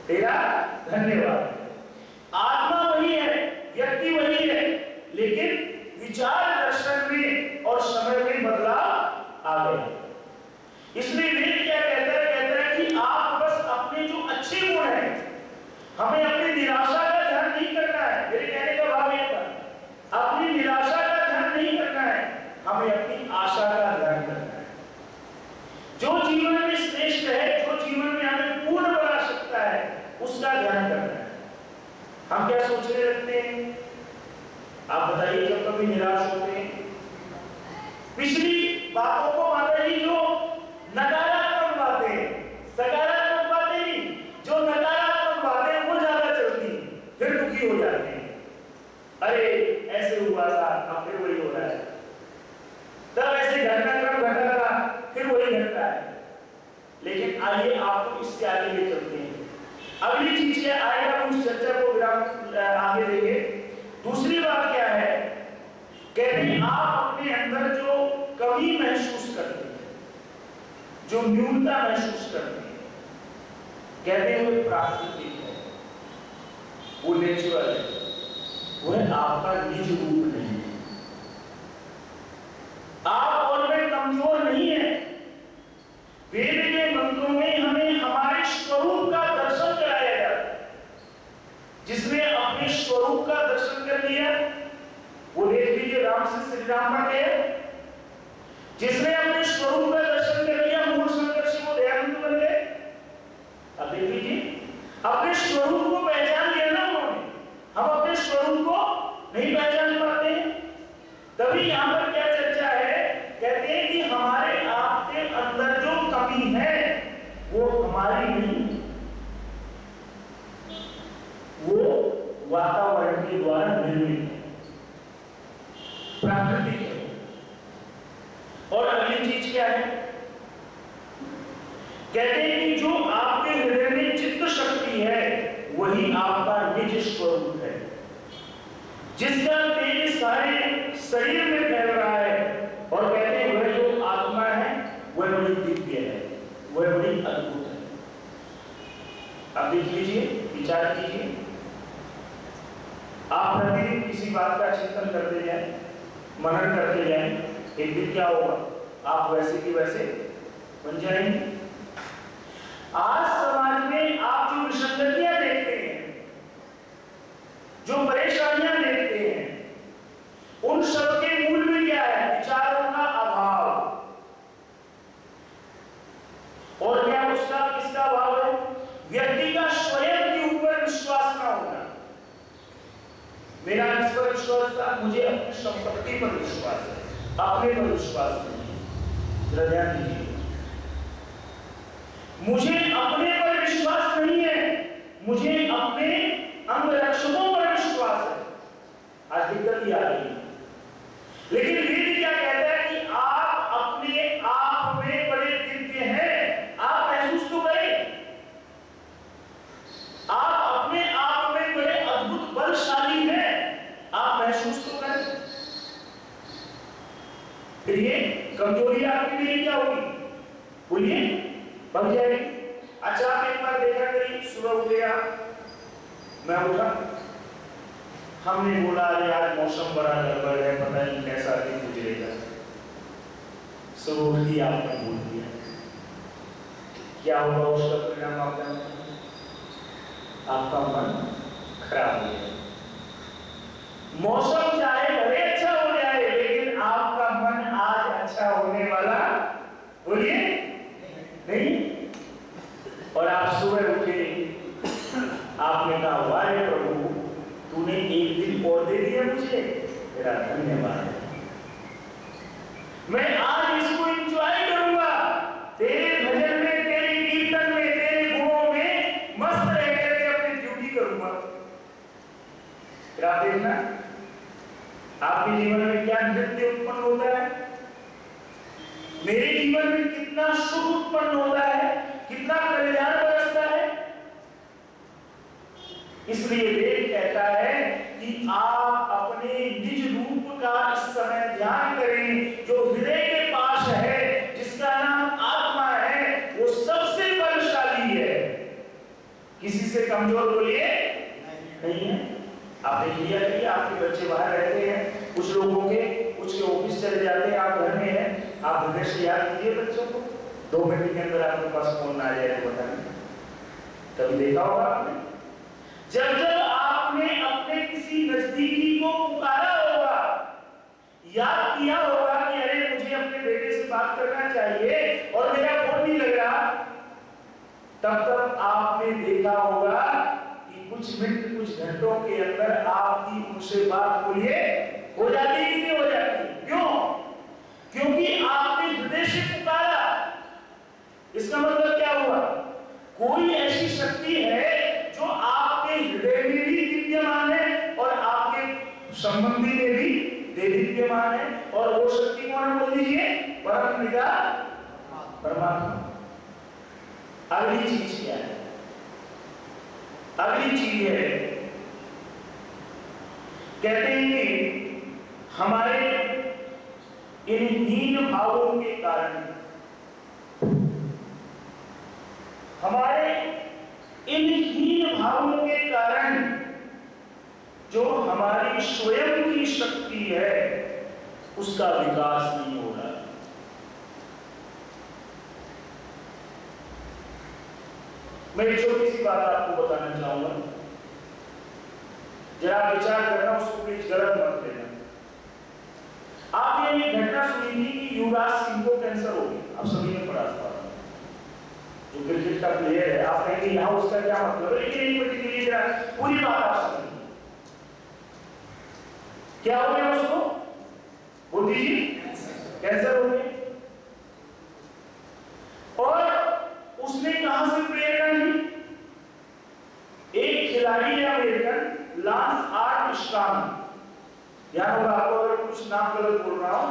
तेरा धन्यवाद। आत्मा वही है, व्यक्ति वही है, लेकिन विचार दर्शन में और समय में बदलाव आ गया। इसलिए वेद क्या कहता है? कहता है कि आप बस अपने जो अच्छे गुण हैं, हमें अपनी निराशा का ध्यान नहीं करना है। मेरे कहने का भाव ये था, अपनी निराशा का ध्यान नहीं करना है, हमें अपनी आशा का ध्यान करना है। जो जीवन में श्रेष्ठ है, जो जीवन में हमें पूर्ण बना सकता है, उसका ध्यान करना है। हम क्या सोचने लगते हैं? आप बताइए, जब कभी निराश होते हैं, पिछली बातों को माता जी जो नकारात्मक बातें, सकारात्मक बातें नहीं, जो नकारात्मक बातें वो ज्यादा चलती हैं, फिर दुखी हो जाते हैं। अरे ऐसे हुआ था, अब फिर वही हो रहा है, तब ऐसे घटनाक्रम घटा था, फिर वही घटता है। लेकिन आइए आपको इससे आगे ले चलते हैं। अगली चीज क्या आएगा, उस चर्चा को विराम आगे देंगे। दूसरी बात क्या है? कहते हैं आप अपने अंदर जो कमी महसूस करते हैं, जो न्यूनता महसूस करते हैं, कहते हैं वो प्राकृतिक है, वो नेचुरल है, वो है आपका निज रूप नहीं है। आप और मैं कमजोर नहीं है। वेद के मंत्रों में हमें हमारे स्वरूप का दर्शन कराया जाता है। जिसने अपने स्वरूप का दर्शन कर लिया, वो देख लीजिए राम से श्री राम बन गए। जिसने अपने स्वरूप का दर्शन कर लिया, मूल संघर्ष को दयानंद बन गए। अब देख लीजिए, अपने स्वरूप को पहचान लिया ना उन्होंने। हम अपने स्वरूप को नहीं पहचान पाते हैं। तभी यहां पर क्या चर्चा है? कहते हैं कि हमारे आपके अंदर जो कमी है वो हमारी नहीं, वो वातावरण के द्वारा निर्मित है, प्राकृतिक है। और अगली चीज क्या है? कहते हैं कि जो आपके हृदय में चित्त शक्ति है वही आपका निज स्वरूप है, जिसका तेज सारे शरीर में फैल रहा है। और कहते हैं वह जो आत्मा है वह बड़ी दिव्य है, वह बड़ी अद्भुत है। अब देख लीजिए, विचार कीजिए। आप प्रतिदिन किसी बात का चिंतन करते जाएं, मनन करते जाएं, एक दिन क्या होगा? आप वैसे की वैसे बन जाएंगे। आज समाज में आप जो विसंगतियां देखते हैं, जो परेशानियां देखते हैं, उन सब के मूल में क्या है? विचारों का अभाव। और क्या उसका किसका अभाव है? व्यक्ति का स्वयं के ऊपर विश्वास ना होना। मेरा किस पर विश्वास था? मुझे अपनी संपत्ति पर विश्वास है, अपने पर विश्वास नहीं। जरा ध्यान दीजिए, मुझे अपने पर विश्वास नहीं है, मुझे अपने अंगरक्षकों पर विश्वास है। आज दिक्कत ये आ रही है। लेकिन वेद क्या कहता है कि आप अपने आप में बड़े दिव्य हैं। आप महसूस तो करें, आप अपने आप में बड़े अद्भुत बलशाली हैं, आप महसूस तो करें। फिर ये कमजोरी आपकी मेरी क्या होगी? बोलिए, बढ़ जाएगी। अच्छा, आप एक बार देखा करिए, सुबह उठे आप, मैं उठा, हमने बोला अरे आज मौसम बड़ा गड़बड़ है, पता नहीं कैसा दिन गुजरेगा। सुबह उठ लिया, आपने बोल दिया, क्या होगा उसका परिणाम? आप जानते हैं, आपका मन खराब हो जाए। मौसम चाहे भले अच्छा हो जाए, लेकिन आपका मन आज अच्छा होने वाला, बोलिए, नहीं। और आप सुबह उठे, आपने कहा वाहे प्रभु, तूने एक दिन और दे दिया मुझे, तेरा धन्यवाद। मैं आज इसको एंजॉय करूंगा, तेरे भजन में, तेरे कीर्तन में, तेरे गुणों में मस्त रह करके अपनी ड्यूटी करूंगा। फिर आप देखना आपके जीवन में क्या नृत्य उत्पन्न होता है, मेरे जीवन में कितना सुख उत्पन्न होता है, कितना कल्याण बरसता है। इसलिए वेद कहता है कि आप अपने निज रूप का इस समय ध्यान करें, जो हृदय के पास है, जिसका नाम आत्मा है, वो सबसे बलशाली है, किसी से से कमजोर बोलिए नहीं है। आप देख लिया करिए, आपके बच्चे बाहर रहते हैं, कुछ लोगों के कुछ के ऑफिस चले जाते हैं, आप घर में हैं, आप हृदय से याद कीजिए बच्चों को, 2 मिनट के अंदर आपके पास फोन आ जाए तो बताइए। कभी देखा होगा आपने? जब जब आपने अपने किसी नजदीकी को पुकारा होगा, याद किया होगा कि अरे मुझे अपने बेटे से बात करना चाहिए और मेरा फोन नहीं लग रहा, तब तब आपने देखा होगा कि कुछ मिनट कुछ घंटों के अंदर आपकी उनसे बात बोलिए हो जाती कि नहीं हो जाती? क्यों? क्योंकि आपने हृदय से पुकारा। इसका मतलब क्या हुआ? कोई ऐसी शक्ति है जो आपके हृदय में भी विद्यमान है और आपके संबंधी में भी विद्यमान है, और वो शक्ति कौन है? बोल दीजिए, परम पिता परमात्मा। अगली चीज क्या है? अगली चीज है, कहते हैं कि हमारे इन हीन भावों के कारण, हमारे इन हीन भावों के कारण जो हमारी स्वयं की शक्ति है उसका विकास नहीं हो रहा। मैं एक छोटी सी बात आपको बताना चाहूंगा, जरा विचार करना, उसको प्लीज गलत मत लेना। आपने ये घटना सुनी थी कि युवराज सिंह को कैंसर हो गया, आप सभी ने पढ़ा था, जो क्रिकेट का प्लेयर है। आप कहेंगे यहाँ उसका क्या मतलब है, लेकिन एक मिनट के लिए जरा पूरी बात आप समझिए। क्या हो गया उसको? बोल दीजिए, कैंसर हो गया। और उसने कहां से प्रेरणा ली? एक खिलाड़ी है अमेरिकन, लांस आर्मस्ट्रांग, याद होगा आपको, अगर कुछ नाम गलत बोल रहा हूं,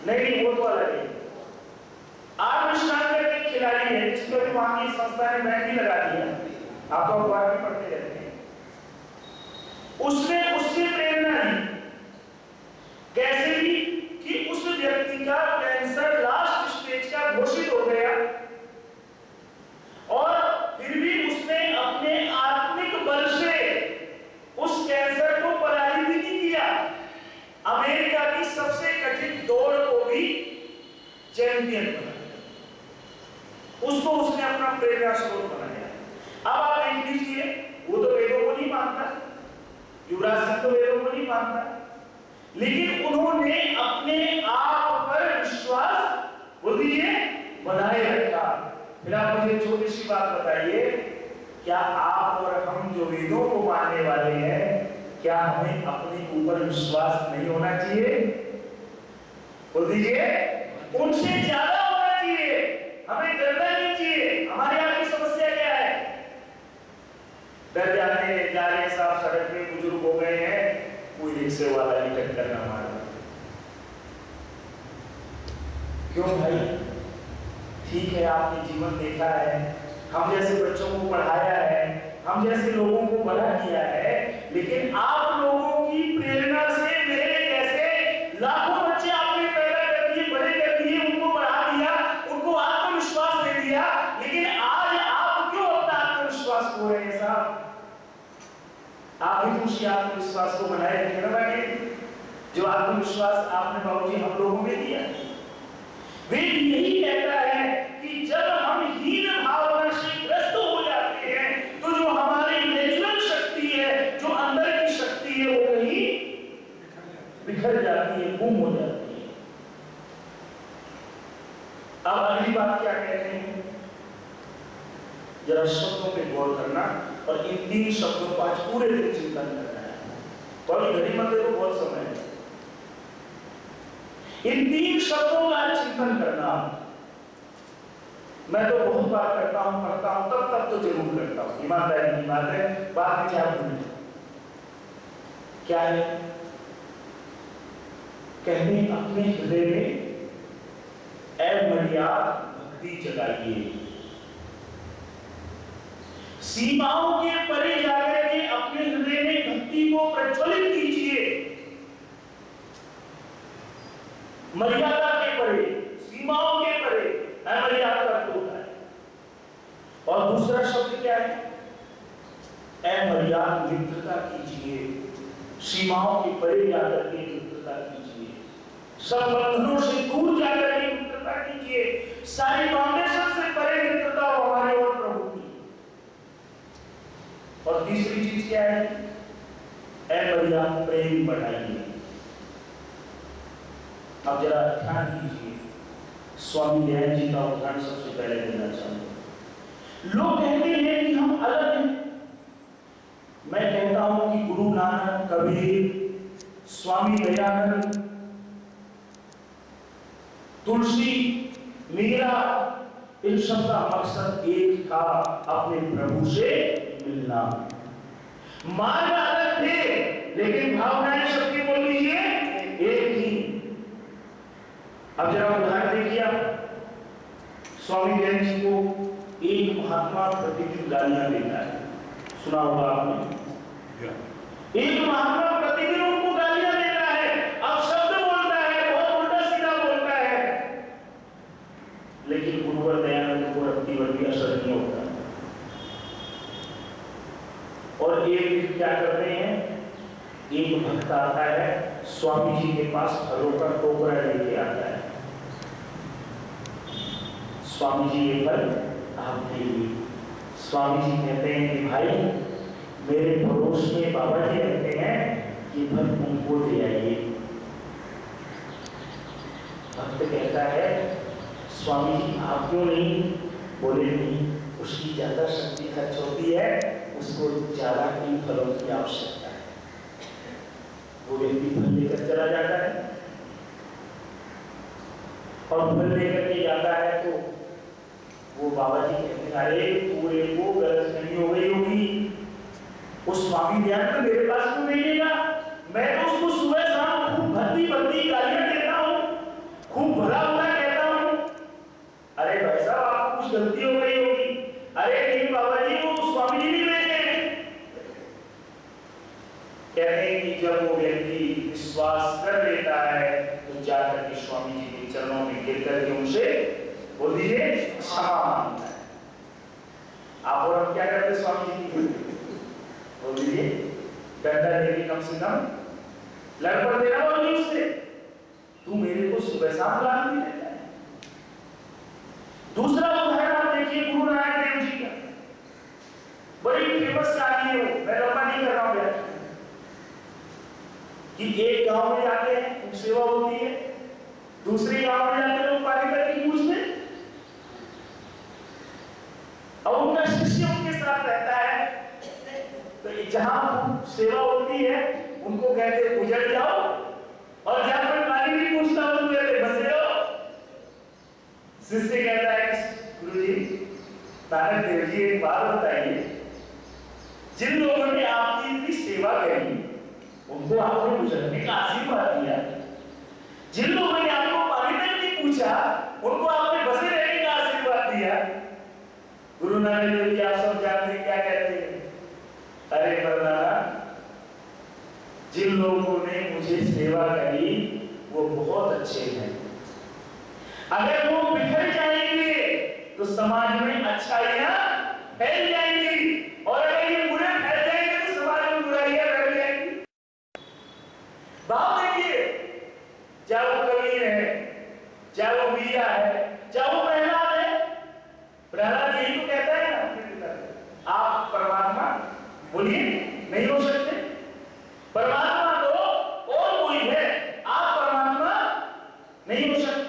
नहीं वो तो अलग है। आर्मस्ट्रांग करके खिलाड़ी है जिसको भी वहां की संस्था ने बैन भी लगा दिया, आप तो अखबार में पढ़ते रहते हैं। उसने उससे प्रेरणा ली, कैसे ली? कि उस व्यक्ति का कैंसर लास्ट स्टेज का घोषित हो गया और फिर भी उसने अपने आत्मिक बल से उस कैंसर को पराजित नहीं किया। अमेरिका की सबसे कठिन दौड़ को भी चैंपियन बनाया, उसको उसने अपना प्रेरणा स्रोत बनाया। अब आप देख लीजिए, वो तो वेदों को नहीं मानता, युवराज सिंह तो वेदों को नहीं मानता, लेकिन उन्होंने अपने आप पर विश्वास बोल दीजिए बनाए रखा। फिर आप मुझे छोटी सी बात बताइए, क्या आप और हम जो वेदों को मानने वाले हैं, क्या हमें अपने ऊपर विश्वास नहीं होना चाहिए? बोल दीजिए, उनसे ज्यादा होना चाहिए, हमें डरना नहीं चाहिए। हमारे यहाँ की समस्या क्या है? डर जाते हैं, जा रहे हैं साहब सड़क पे, बुजुर्ग हो गए हैं, कोई रिक्शे वाला ही टक्कर ना मार। क्यों भाई? ठीक है, आपने जीवन देखा है, हम जैसे बच्चों को पढ़ाया है, हम जैसे लोगों को बड़ा किया है, लेकिन आप लोगों की प्रेरणा से मेरे जैसे लाखों बच्चे आपने पैदा कर दिए, बड़े कर दिए, उनको बढ़ा दिया, उनको आत्मविश्वास दे दिया, लेकिन आज आप क्यों अपना आत्मविश्वास खो रहे हैं साहब? आप भी खुशी आत्मविश्वास को बनाए रखे ना भाई, जो आत्मविश्वास आपने बाबूजी हम लोगों में दिया। वे यही कहता है कि जब हम हीन भावना से ग्रस्त हो जाते हैं तो जो हमारी नेचुरल शक्ति है, जो अंदर की शक्ति है, वो कहीं बिखर जाती है, गुम हो जाती है। अब अगली बात क्या कहते हैं, जरा शब्दों पे गौर करना और इन 3 शब्दों को आज पूरे दिन चिंतन करना है। तो अभी घड़ी मत देखो, बहुत समय है। इन 3 शब्दों का चिंतन करना मैं तो बहुत बार करता हूं, पढ़ता हूं, तब तो जरूर करता हूं, ईमानदारी की बात है, बाद में क्या भूल। क्या है? कहते हैं अपने हृदय में अमर्याद भक्ति जगाइए, सीमाओं के परे जाकर के अपने हृदय में भक्ति को प्रज्वलित कीजिए। मर्यादा के परे, सीमाओं के परे अमर्याद होता है। और दूसरा शब्द अमर्याद मित्रता कीजिए, सीमाओं के परे जाकर के मित्रता कीजिए, सब बंधनों से दूर जाकर के मित्रता कीजिए, सारी फाउंडेशन से परे मित्रता हो हमारे और प्रभु की। और तीसरी चीज क्या है? अमर्याद प्रेम बढ़ाइए। अब जरा ध्यान दीजिए, स्वामी दयानंद जी का उदाहरण सबसे पहले देना चाहूंगा। लोग कहते हैं कि हम अलग हैं। मैं कहता हूं कि गुरु नानक, कबीर, स्वामी दयानंद, तुलसी, मीरा, इन सब का मकसद एक था, अपने प्रभु से मिलना। मार्ग अलग थे लेकिन भावनाएं सबकी बोल लीजिए एक ही। अब जरा उदाहरण देखिए, स्वामी दयानंद जी को एक महात्मा प्रतिदिन गालियां देता है, सुना होगा आपने। एक महात्मा प्रतिदिन उनको गालियां देता है, अब शब्द बोलता है, बहुत उल्टा सीधा बोलता है, लेकिन गुरुवर दयानंद को रत्ती भर भी असर नहीं होता। और एक दिन क्या करते हैं, एक भक्त आता है, स्वामी जी के पास फलों का टोकरा लेके आता है। स्वामी जी ये फल आप देंगे। स्वामी जी कहते हैं कि भाई, मेरे पड़ोस में बाबा जी रहते हैं, ये फल उनको दे आइए। भक्त कहता है, स्वामी जी आप क्यों नहीं? बोले नहीं, उसकी ज्यादा शक्ति खर्च होती है, उसको ज्यादा इन फलों की आवश्यकता है। वो व्यक्ति फल लेकर चला जाता है, और फल लेकर के जाता है तो वो बाबा जी कहते हैं, अरे पूरे को गलतफहमी हो गई होगी, उस स्वामी दयानंद मेरे पास क्यों नहीं लेगा? मैं तो उसको सुबह शाम खूब भद्दी भद्दी गालियां देता हूँ, खूब भला भला कहता हूँ। अरे भाई साहब, आपको कुछ गलती हो गई होगी। अरे नहीं बाबा जी, वो स्वामी जी नहीं भेजे। कहते हैं कि जब वो व्यक्ति विश्वास कर लेता है तो जाकर के स्वामी जी के चरणों में गिर करके उनसे बोल दीजिए क्षमा मांगता है। आप और हम क्या करते स्वामी जी की? बोल दीजिए, डंडा लेके कम से कम लड़ पड़ देना बोलिए उससे, तू मेरे को सुबह शाम गाली नहीं देता है। दूसरा उदाहरण आप देखिए गुरु नानक देव जी का, बड़ी फेमस कहानी है वो, मैं लंबा नहीं कर रहा हूं कि एक गांव में जाते हैं, खूब सेवा होती है, दूसरे गांव में जाते लोग पानी करके पूछते, और उनका शिष्य उनके साथ रहता है, तो जहां सेवा होती है उनको कहते उजड़ जाओ, और जहां पर पानी नहीं पूछता उनको कहते बसे रहो। शिष्य कहता है, गुरुजी नानक देव जी एक बात बताइए, जिन लोगों ने आपकी इतनी सेवा करी उनको आपने गुजरने का आशीर्वाद दिया, जिन लोगों ने आपको पानी तक नहीं पूछा उनको आपने बसे रहने का आशीर्वाद दिया। गुरु नानक देव जी आप सब जानते हैं क्या कहते हैं? अरे बरदाना, जिन लोगों ने मुझे सेवा करी वो बहुत अच्छे हैं, अगर वो बिखर जाएंगे तो समाज में अच्छाइयां फैल जाएंगी, और अगर ये बुरे फैल जाएंगे तो समाज में बुराइयां फैल जाएंगी। भाव देखिए, चाहे वो कबीर है, चाहे वो मीरा है, चाहे वो प्रहलाद है। प्रहलाद यही तो कहता है ना, आप परमात्मा बोलिए नहीं हो सकते, परमात्मा तो और कोई है, आप परमात्मा नहीं हो सकते।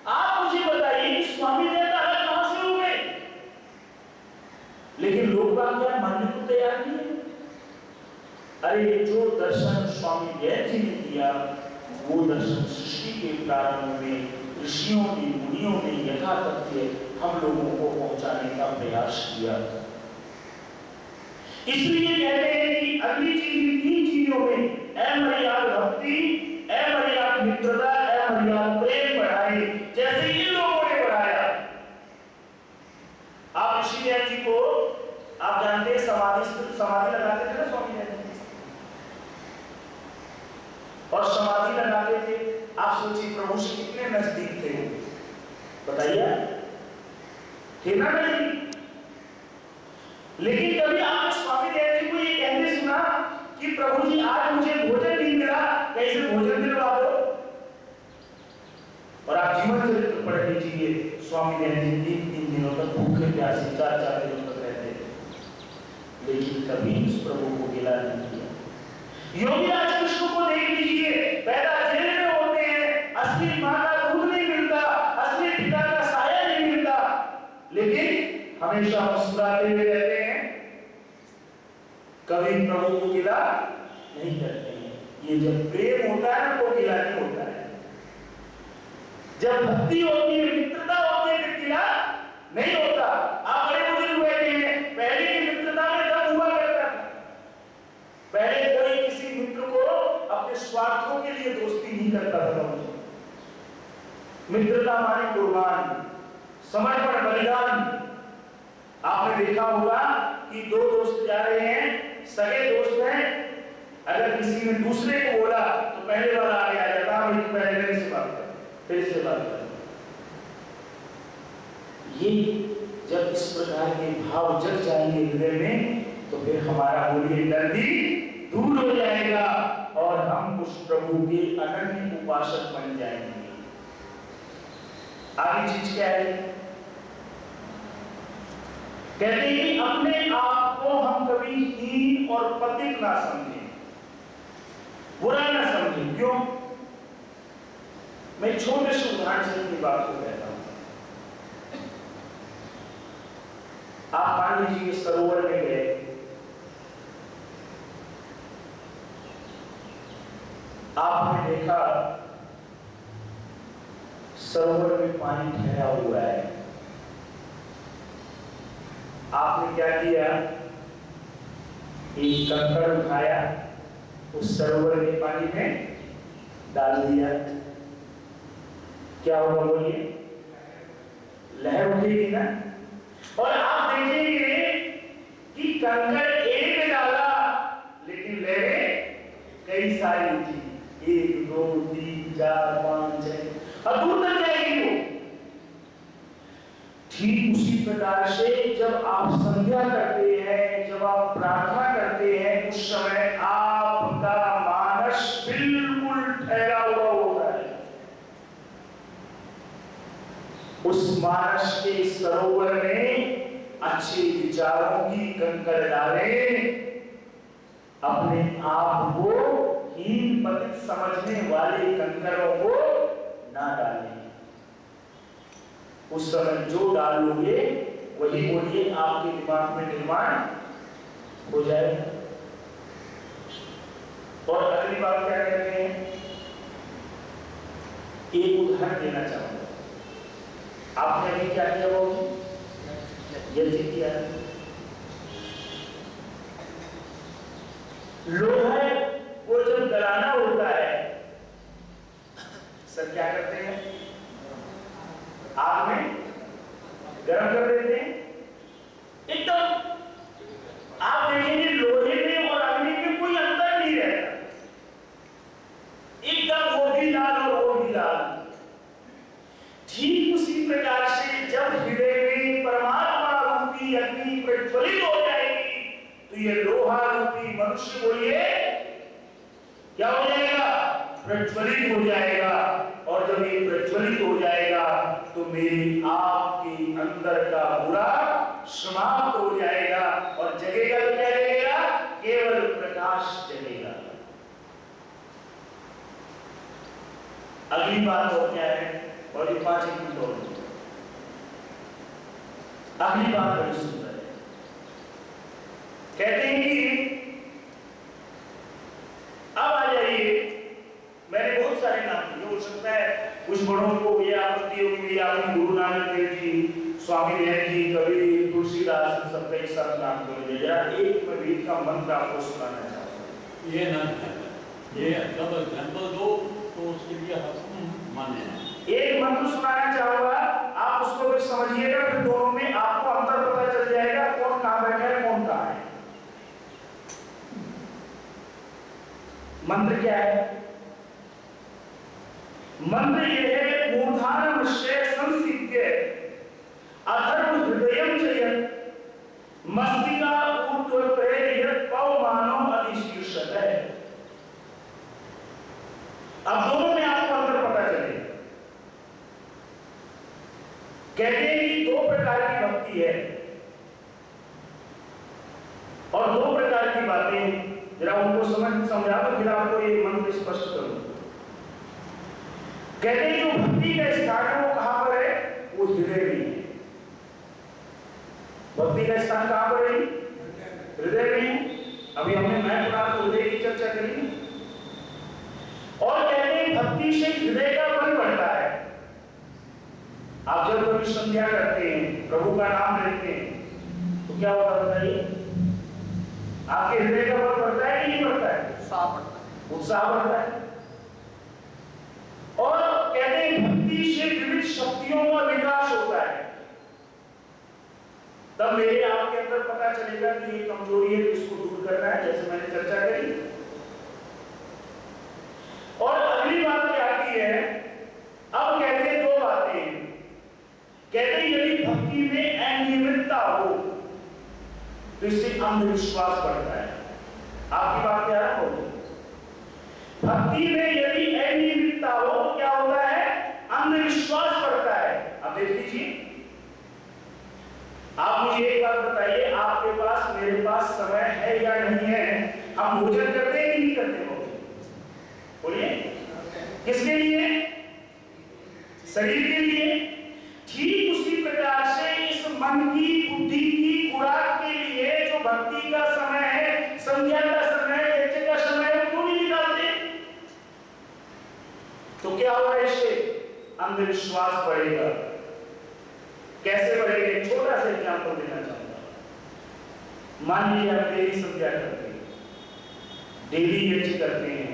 आप मुझे बताइए कि स्वामी दयानंद कहां से हो गए? लेकिन लोग बात क्या मानने को तैयार नहीं है। अरे जो दर्शन स्वामी दयानंद जी ने दिया, वो दर्शन सृष्टि के प्रारंभ में ऋषियों ने, मुनियों ने यथातथ्य हम लोगों को पहुंचाने का प्रयास किया। इसलिए कहते हैं कि अगली चीज, तीन चीजों में अमर्याद भक्ति, अमर्याद मित्रता, अमर्याद प्रेम बढ़ाई, जैसे इन लोगों ने बढ़ाया। आप ऋषि दयानंद जी को आप जानते हैं, समाधि लगाते थे ना स्वामी दयानंद जी, और समाधि लगाते थे। आप सोचिए प्रभु से कितने नजदीक थे, बताइए, थे ना नजदीक? लेकिन कभी आपने स्वामी कि प्रभु जी आज मुझे भोजन नहीं मिला, कैसे भोजन दिलवा दो। और आप जीवन चरित्र पढ़ लीजिए, स्वामी दयानंद जी 3 दिनों तक भूखे प्यासे 4 दिनों तक रहते थे, लेकिन कभी उस प्रभु को गिला नहीं किया। योगी राज कृष्ण को देख लीजिए, पैदा जेल में होते हैं, असली मां का दूध नहीं मिलता, असली पिता का साया नहीं मिलता, लेकिन हमेशा मुस्कुराते हुए रहते हैं, कभी प्रभु को गिला नहीं करते हैं। ये जब प्रेम होता है तो गिला नहीं होता है, जब भक्ति होती है, मित्रता होती है, फिर गिला नहीं होता। आप बड़े बुजुर्ग बैठे हैं, पहले की मित्रता में दम हुआ करता था। पहले कोई किसी मित्र को अपने स्वार्थों के लिए दोस्ती नहीं करता था। मित्रता माने कुर्बान, समर्पण, बलिदान। आपने देखा होगा कि 2 दोस्त जा रहे हैं, सगे दोस्त हैं, अगर किसी ने दूसरे को बोला तो पहले वाला आगे आ जाता, भाई तू पहले मेरे से बात कर, फिर से बात कर। ये जब इस प्रकार के भाव जग जाएंगे हृदय में, तो फिर हमारा बोलिए डर भी दूर हो जाएगा और हम उस प्रभु के अनन्य उपासक बन जाएंगे। आगे चीज क्या है? कहते हैं कि अपने आप को हम कभी हीन और पतित ना समझें, बुरा ना समझें। क्यों? मैं छोटे से उदाहरण से अपनी बात को कहता हूं। आप मान लीजिए सरोवर में गए, आपने देखा सरोवर में पानी ठहरा हुआ है, आपने क्या किया? एक कंकड़ उठाया, उस सरोवर के पानी में डाल दिया। क्या होगा बोलिए? लहर उठेगी ना। और आप देखेंगे कि कंकड़ एक डाला, लेकिन लहरें कई सारी उठी, 1 2 3 4 5 6 और दूर तक जाएगी वो। ठीक उसी प्रकार से जब आप संध्या करते हैं, जब आप प्रार्थना करते हैं, उस समय आपका मानस बिल्कुल ठहरा हुआ होता है। उस मानस के सरोवर में अच्छे विचारों की कंकड़ डालें, अपने आप को हीन पतित समझने वाले कंकरों को ना डालें। उस समय जो डालोगे वही बोलिए आपके दिमाग में निर्माण हो जाएगा। और अगली बात क्या कहते हैं? एक उदाहरण देना चाहूंगा। आपने अभी क्या किया? वो यज्ञ किया। लोहा को जब गलाना होता है, सर क्या करते हैं? आग में गर्म कर देते हैं। एकदम आप देखेंगे लोहे में और अग्नि में कोई अंतर नहीं रहता, एकदम वो भी लाल और वो भी लाल। ठीक उसी प्रकार से जब हृदय में परमात्मा रूपी अग्नि प्रज्वलित हो जाएगी, तो ये लोहा रूपी मनुष्य बोलिए क्या हो जाएगा? प्रज्वलित हो जाएगा। और जब ये प्रज्वलित हो जाएगा तो मेरी आपके अंदर का बुरा समाप्त हो जाएगा और जगेगा तो क्या जगेगा? केवल प्रकाश जगेगा। अगली बात और क्या है? और ये 5 मिनट और। अगली बात बड़ी सुंदर है। कहते हैं कि अब आ जाइए, मैंने बहुत सारे नाम लिए, हो सकता है कुछ बड़ों को ये आपत्ति होगी, आपने गुरु नानक देव जी, स्वामी दयानंद जी, कबीर, तुलसीदास, सबका एक साथ नाम कर दिया। एक मैं वेद का मंत्र आपको सुनाना चाहता हूँ। ये ना ये जब एग्जाम्पल दो तो उसके लिए हम माने हैं। एक मंत्र सुनाना चाहूंगा, आप उसको भी समझिएगा, फिर दोनों में आपको अंतर पता चल जाएगा कौन कहां बैठा है, कौन कहां है। मंत्र क्या है? मंत्र ये है, मूर्धानमश्य संसिद्ध्य अथर्व हृदयम चयत मस्तिका ऊर्ध्व प्रेरयत पवमानो अधिशीर्षत। और दो प्रकार की बातें जरा उनको समझा तो फिर आपको ये मंत्र स्पष्ट करूं। कहते हैं जो भक्ति का स्थान है वो कहां पर है? वो हृदय में है। भक्ति का स्थान कहां पर है? हृदय में। अभी हमने मैं पढ़ा तो हृदय की चर्चा करी। और कहते हैं भक्ति से हृदय का बल बढ़ता है। आप जब कभी संध्या करते हैं, प्रभु का नाम लेते हैं, तो क्या होता बताइए? आपके हृदय का बल बढ़ता है कि नहीं बढ़ता है? उत्साह बढ़ता है। उत्साह बढ़ता है। और कहते हैं भक्ति से विविध शक्तियों का विकास होता है। तब मेरे आपके अंदर पता चलेगा कि ये कमजोरी है, इसको दूर करना है, जैसे मैंने चर्चा करी। और अगली बात क्या आती है? अब कहते हैं दो बातें। कहते हैं यदि भक्ति में अनियमितता हो तो इससे अंधविश्वास बढ़ता है। आपकी बात क्या है? भक्ति में यदि अनियमितता हो तो क्या होता है? अंधविश्वास बढ़ता है। अब देख लीजिए, आप मुझे एक बात बताइए, आपके पास मेरे पास समय है या नहीं है? हम भोजन करते हैं कि नहीं करते? बोलिए, किसके लिए? शरीर के लिए। ठीक उसी प्रकार से इस मन की बुद्धि की खुराक के लिए जो भक्ति का समय है, संध्या का समय, यज्ञ का समय है, क्यों नहीं निकालते? तो क्या होगा? इससे अंधविश्वास बढ़ेगा। कैसे बढ़ेगा? एक छोटा सा एग्जाम्पल देना चाहूंगा। मान लीजिए आप डेली संध्या करते हैं, डेली यज्ञ करते हैं,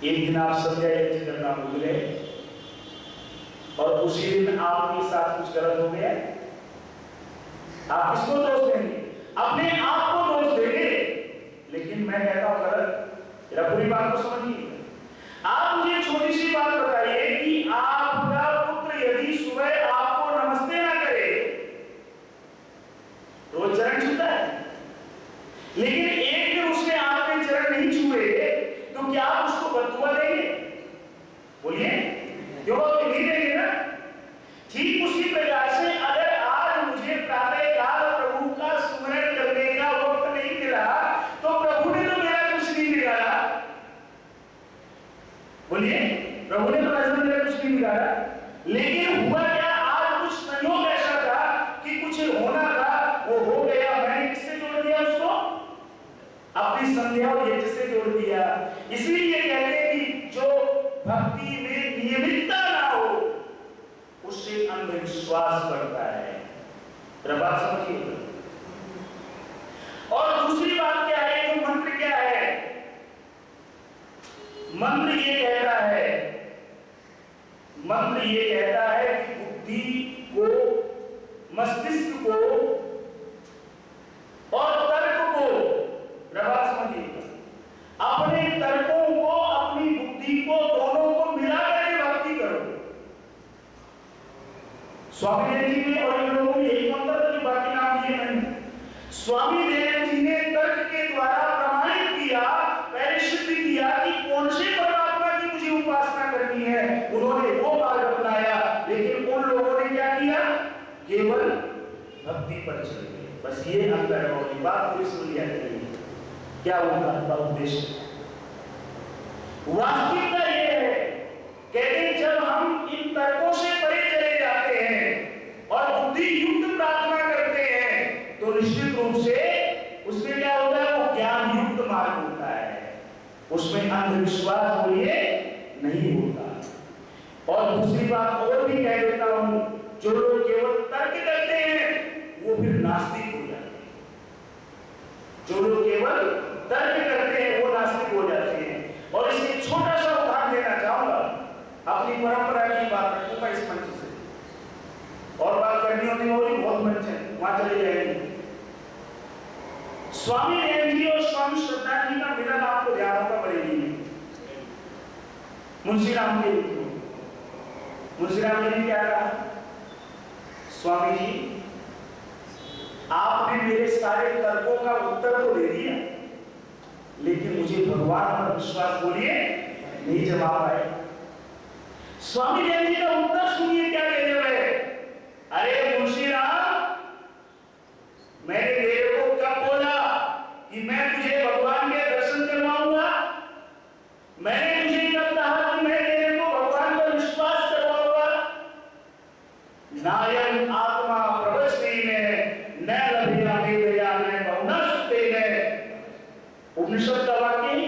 एक दिन आप संध्या यज्ञ करना भूल गए और उसी दिन आपके साथ कुछ गलत हो गया, आप किसको दोष देंगे? अपने आप को दोष देंगे। लेकिन मैं कहता हूं गलत, जरा पूरी बात को समझिए। आप मुझे छोटी सी बात बताइए कि आपका पुत्र यदि सुबह आपको नमस्ते ना करे, रोज चरण छूता है, लेकिन एक दिन उसने आपके चरण नहीं छुए तो क्या आप उसको बददुआ देंगे? बोलिए, क्यों नहीं देंगे ना? ठीक उसी प्रकार से अगर आज मुझे प्रातःकाल प्रभु का स्मरण करने का वक्त नहीं मिला तो प्रभु ने तो मेरा कुछ नहीं बिगाड़ा। बोलिए, प्रभु ने तो ऐसा मेरा कुछ नहीं बिगाड़ा। लेकिन हुआ क्या? आज कुछ संयोग ऐसा था कि कुछ होना था, वो हो गया। मैंने किससे जोड़ दिया उसको? अपनी संध्या और यज्ञ से जोड़ दिया। इसलिए कहते हैं कि जो भक्ति में नियमितता ना हो उससे अंधविश्वास बढ़ता है। बात समझिए। और दूसरी बात क्या है? जो मंत्र क्या है? मंत्र ये कहता है, मंत्र ये कहता है कि बुद्धि को, मस्तिष्क को और तर्क को, बात समझिए, अपने तर्कों को, अपनी बुद्धि को, दोनों को मिला करके भक्ति करो। स्वामी देव जी ने और इन लोगों ने यही मंत्र जो बाकी नाम दिए मैंने, स्वामी देव जी ने तर्क के द्वारा प्रमाणित किया, पहले सिद्ध किया कि कौन से परमात्मा की मुझे उपासना करनी है। उन्होंने वो मार्ग अपनाया। लेकिन उन लोगों ने क्या किया? केवल भक्ति पर चले गए। बस ये अंतर है। और बात पूरी सुन लिया करिए, क्या उनका उद्देश्य? वास्तविकता ये है, कहते हैं जब हम इन तर्कों से परे चले जाते हैं और बुद्धि युक्त प्रार्थना करते हैं तो निश्चित रूप से उसमें क्या होता है? वो ज्ञान युक्त मार्ग होता है, उसमें अंधविश्वास बोलिए नहीं होता। और दूसरी बात और भी कह देता हूं, जो लोग केवल तर्क करते हैं वो फिर नास्तिक हो जाते हैं। जो लोग केवल तर्क करते हैं वो नास्तिक हो जाते हैं। और इसके छोटा सा उदाहरण देना चाहूंगा, अपनी परंपरा की बात रखूंगा इस मंच से, और बात करनी होती होगी बहुत मंच है, वहां चले जाएंगे। स्वामी देव जी और स्वामी श्रद्धा जी का मिलन आपको ध्यान होगा बरेली में, मुंशी राम के रूप में। मुंशी राम जी ने क्या कहा? स्वामी जी, आपने मेरे सारे तर्कों का उत्तर तो दे दिया, लेकिन मुझे भगवान पर विश्वास बोलिए नहीं जमा पाए। स्वामी देव जी का उत्तर सुनिए क्या कहते हुए, अरे मुंशी राम, मैंने तेरे को कब बोला उपनिषद का वाक्य ही।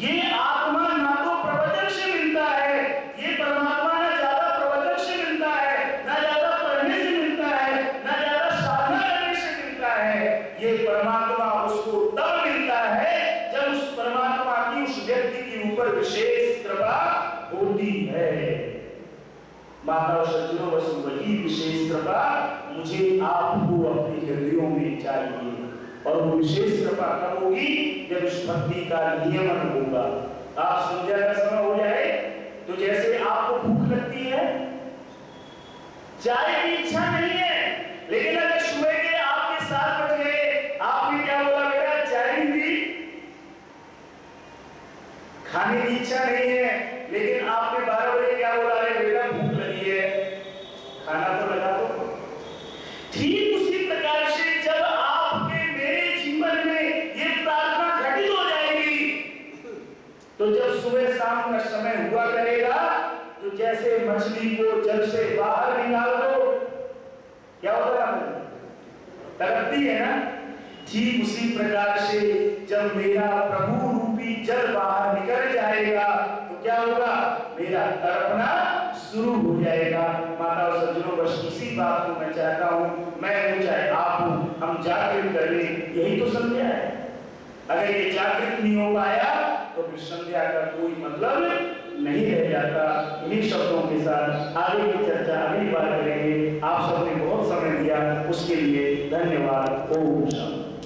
ये आत्मा ना तो प्रवचन से मिलता है, ये परमात्मा ना ज्यादा प्रवचन से मिलता है, ना ज्यादा पढ़ने से मिलता है, ना ज्यादा साधना करने से मिलता है। ये परमात्मा उसको तब मिलता है जब उस परमात्मा की उस व्यक्ति के ऊपर विशेष कृपा होती है। माता और सज्जनों, बस वही विशेष कृपा मुझे आपको अपने हृदयों में चाहिए। और वो विशेष कृपा कब होगी? जब इस भक्ति का नियमन होगा। आप संध्या का समय हो जाए तो जैसे आपको भूख लगती है, चाय की इच्छा नहीं है, लेकिन अगर सुबह के आपके 7 बज गए, आपने क्या बोला, मेरा चाय नहीं दी, खाने की इच्छा नहीं है, लेकिन आपने 12 बजे क्या बोला, अरे मेरा भूख लगी है, खाना तो लगा दो। ठीक उसी प्रकार से जब आपके मेरे जीवन में ये प्रार्थना घटित हो जाएगी, तो जब सुबह शाम का समय हुआ करेगा, तो जैसे मछली को जल से बाहर निकाल दो, क्या होगा, तड़पती है ना, ठीक उसी प्रकार से जब मेरा प्रभु रूपी जल बाहर निकल जाएगा, तो क्या होगा, मेरा तड़पना शुरू हो जाएगा। माता और सज्जनों, बस इसी बात को मैं चाहता हूँ, मैं हूँ चाहे आप हूँ, हम जागृत कर लें, यही तो संध्या है। अगर ये जागृत नहीं हो पाया तो फिर संध्या का कोई मतलब नहीं रह जाता। इन्हीं शब्दों के साथ आगे की चर्चा अगली बार करेंगे। आप सबने बहुत समय दिया, उसके लिए धन्यवाद। ओम शांति।